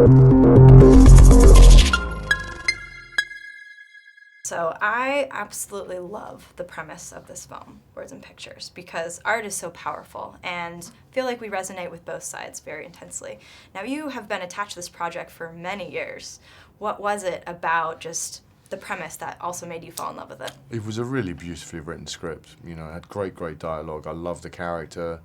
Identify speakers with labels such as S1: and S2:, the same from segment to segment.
S1: So I absolutely love the premise of this film, Words and Pictures, because art is so powerful and I feel like we resonate with both sides very intensely. Now you have been attached to this project for many years. What was it about just the premise that also made you fall in love with it?
S2: It was a really beautifully written script. You know, it had great dialogue. I loved the character.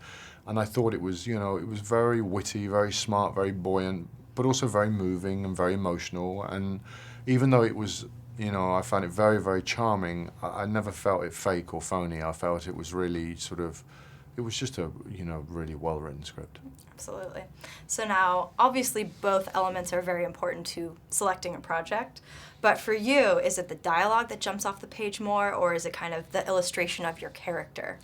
S2: And I thought it was, you know, it was very witty, very smart, very buoyant, but also very moving and very emotional. And even though it was, you know, I found it very charming, I never felt it fake or phony. I felt it was really sort of, it was just a, you know, really well-written script.
S1: Absolutely. So now, obviously, both elements are very important to selecting a project. But for you, is it the dialogue that jumps off the page more, or is it kind of the illustration of your character?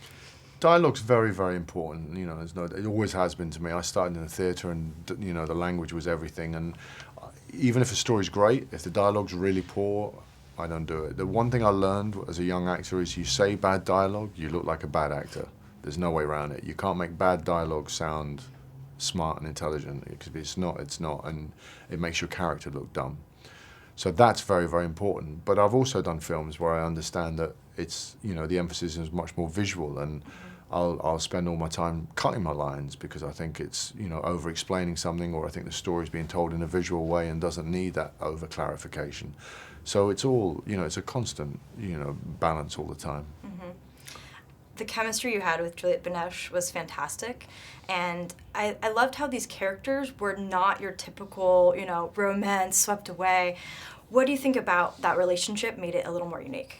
S2: Dialogue's very important. You know, it always has been to me. I started in the theatre, and you know, the language was everything. And even if a story's great, if the dialogue's really poor, I don't do it. The one thing I learned as a young actor is you say bad dialogue, you look like a bad actor. There's no way around it. You can't make bad dialogue sound smart and intelligent, because it's not, and it makes your character look dumb. So that's very important. But I've also done films where I understand that it's, you know, the emphasis is much more visual, and I'll spend all my time cutting my lines because I think it's, you know, over-explaining something, or I think the story's being told in a visual way and doesn't need that over-clarification. So it's all, you know, it's a constant, you know, balance all the time.
S1: The chemistry you had with Juliette was fantastic, and I loved how these characters were not your typical, you know, romance swept away. What do you think about that relationship made it a little more unique?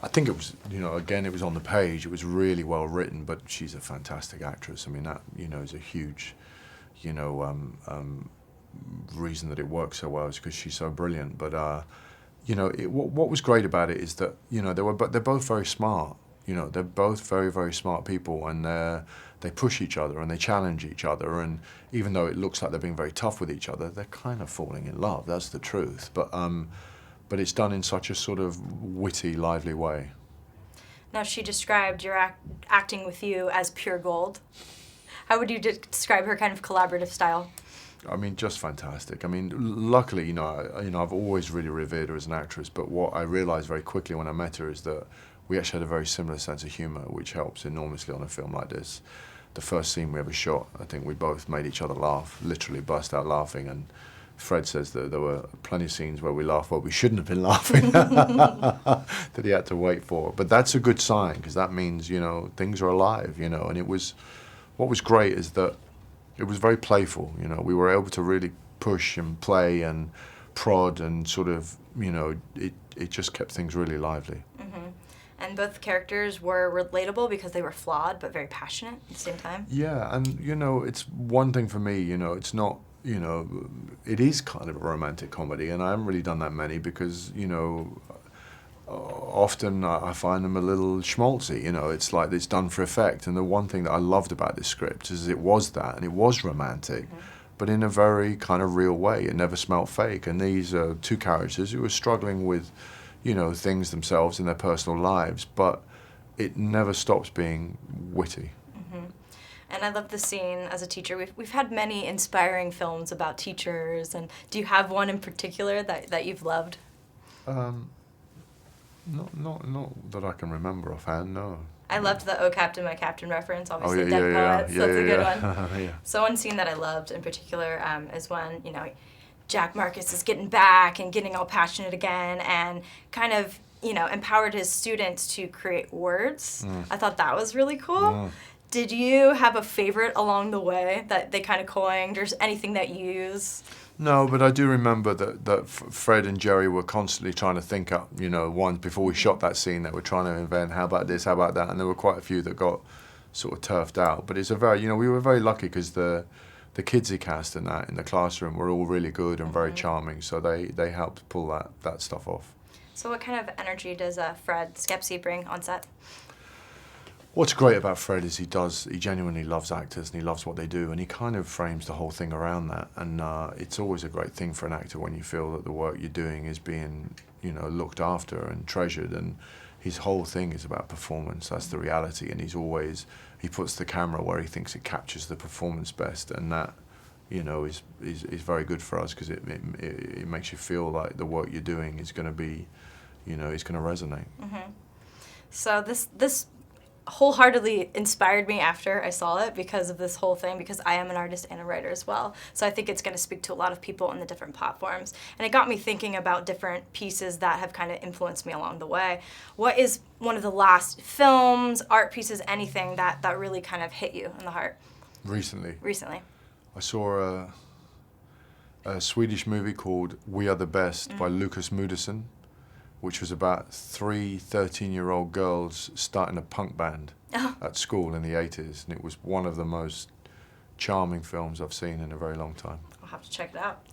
S2: I think it was, you know, again, it was on the page. It was really well written, but she's a fantastic actress. I mean, that, you know, is a huge, you know, reason that it works so well is because she's so brilliant. But, you know, what was great about it is that, you know, they're both very smart. You know, they're both very smart people, and they push each other and they challenge each other. And even though it looks like they're being very tough with each other, they're kind of falling in love. That's the truth. But it's done in such a sort of witty, lively way.
S1: Now, she described your acting with you as pure gold. How would you describe her kind of collaborative style?
S2: I mean, just fantastic. I mean, luckily, you know, I've always really revered her as an actress. But what I realised very quickly when I met her is that we actually had a very similar sense of humour, which helps enormously on a film like this. The first scene we ever shot, I think we both made each other laugh, literally burst out laughing. And Fred says that there were plenty of scenes where we laughed where we shouldn't have been laughing, that he had to wait for. But that's a good sign, because that means, you know, things are alive, you know. And what was great is that it was very playful, you know. We were able to really push and play and prod, and sort of, you know, it just kept things really lively.
S1: And both characters were relatable because they were flawed but very passionate at the same time.
S2: Yeah, and, you know, it's one thing for me, you know, it's not, you know, it is kind of a romantic comedy, and I haven't really done that many because, you know, often I find them a little schmaltzy, you know. It's like it's done for effect. And the one thing that I loved about this script is it was that, and it was romantic, but in a very kind of real way. It never smelt fake. And these are two characters who were struggling with, you know, things themselves in their personal lives, but it never stops being witty.
S1: And I love the scene as a teacher. We've had many inspiring films about teachers, and do you have one in particular that you've loved?
S2: Not that I can remember offhand, no.
S1: I loved the "Oh Captain, My Captain" reference, obviously Dead Poets, that's a good one.
S2: Yeah.
S1: So one scene that I loved in particular is when, you know, Jack Marcus is getting back and getting all passionate again and kind of, you know, empowered his students to create words. I thought that was really cool. Did you have a favorite along the way that they kind of coined, or anything that you use?
S2: No, but I do remember that Fred and Jerry were constantly trying to think up, you know, ones before we shot that scene that were trying to invent, how about this, how about that, and there were quite a few that got sort of turfed out. But it's a very, you know, we were very lucky because the kids he cast in the classroom were all really good and very charming, so they helped pull that stuff off.
S1: So what kind of energy does Fred Skepsy bring on set?
S2: What's great about Fred is he genuinely loves actors and he loves what they do, and he kind of frames the whole thing around that. And it's always a great thing for an actor when you feel that the work you're doing is being, you know, looked after and treasured. And his whole thing is about performance. That's the reality. And he puts the camera where he thinks it captures the performance best, and you know, is very good for us, because it makes you feel like the work you're doing is going to be, you know, it's going to resonate.
S1: Mm-hmm. So this wholeheartedly inspired me after I saw it, because of this whole thing, because I am an artist and a writer as well. So I think it's going to speak to a lot of people on the different platforms. And it got me thinking about different pieces that have kind of influenced me along the way. What is one of the last films, art pieces, anything that really kind of hit you in the heart?
S2: Recently,
S1: I
S2: saw a Swedish movie called We Are the Best by Lukas Moodysson, which was about 3 13-year-old girls starting a punk band at school in the 80s. And it was one of the most charming films I've seen in a very long time.
S1: I'll have to check it out.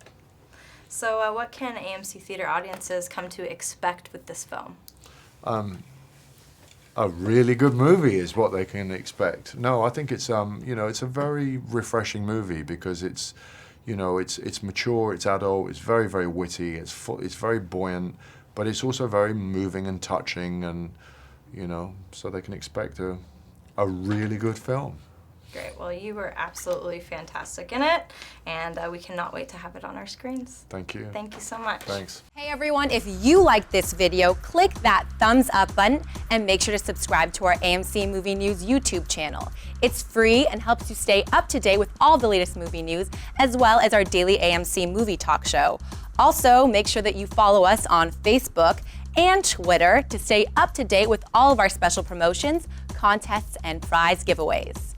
S1: So what can AMC Theatre audiences come to expect with this film?
S2: A really good movie is what they can expect. No, I think it's you know, it's a very refreshing movie, because it's, you know, it's mature, it's adult, it's very, very witty, it's very buoyant, but it's also very moving and touching, and, you know, so they can expect a really good film.
S1: Great. Well, you were absolutely fantastic in it, and we cannot wait to have it on our screens.
S2: Thank you.
S1: Thank you so much.
S2: Thanks.
S3: Hey everyone, if you liked this video, click that thumbs up button and make sure to subscribe to our AMC Movie News YouTube channel. It's free and helps you stay up to date with all the latest movie news, as well as our daily AMC movie talk show. Also, make sure that you follow us on Facebook and Twitter to stay up to date with all of our special promotions, contests, and prize giveaways.